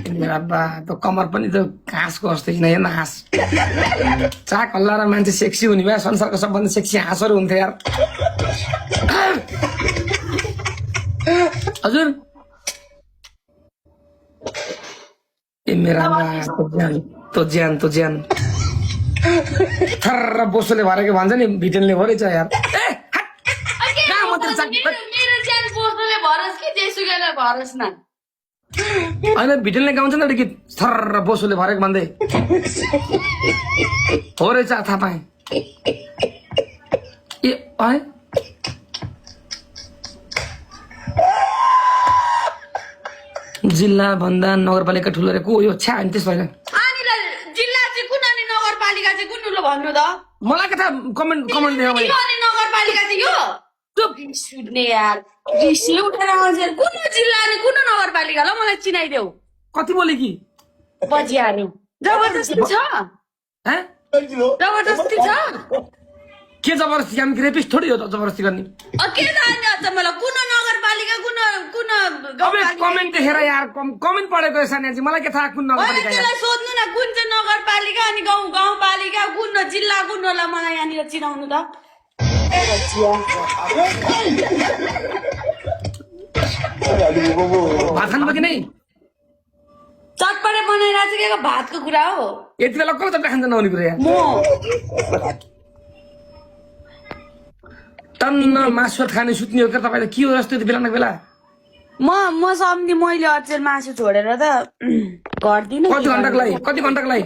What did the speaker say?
मेरा बा त कमर पनि त घाँसको जस्तै किन हेर्न हाँस चाक हल्लाएर मान्छे सेक्सी हुने भए संसारको सबभन्दा सेक्सी हाँसहरू हुन्थ्यो यार हजुर ए मेरा बा तो ज्यान थर्र बोसोले भरेको भन्छ नि भिटेनले भरेछ यार मेरो ज्यान बोस्नुले भरोस् कि जेसुकैले भरोस् न होइन भिटेनले गाउँछ नि कि थर्र बोसोले भरेको भन्दै हो रहेछ थाहा पाएँ ए है जिल्ला भन्दा नगरपालिका ठुलो रे को यो छ्या अनि त्यस भएर अनि जिल्ला चाहिँ कुन अनि नगरपालिका चाहिँ कुन ल भन्नु त मलाई के थाहा कमेन्ट देऊ मैले अनि नगरपालिका चाहिँ यो रिस उठ्ने यार रिस उठेर आउँछ कुन जिल्ला अनि कुन नगरपालिका ल मलाई चिनाइदेऊ कति बोले कि बजिहाल्यो जबरजस्ती छ हैं जबरजस्ती छ के जबरजस्ती हामी रेपिस्ट थोड़ी हो त जबरजस्ती गर्ने के जाने अझ मलाई कुन नगरपालिका कुन अबे कमेन्ट देखेर यार कमेन्ट पढेको सानिया चाहिँ मलाई के थाहा कुन नगरपालिका यार त्यसलाई सोध्नु न कुन चाहिँ नगरपालिका अनि गाउँपालिका कुन जिल्ला कुन होला मलाई यहाँनिर चिनाउनु त भात खानु कि नै चटपटे बनाइरहेको छ के भातको कुरा हो यति बेला कसले चट्टा खान्छ नहुने कुरा यार म टन्न मासु खाने सुत्ने हो क्या तपाईँले के हो जस्तो बेला न बेला म सम्झि मैले अचेल मासु छोडेर त गर्दिन कति घण्टाको लागि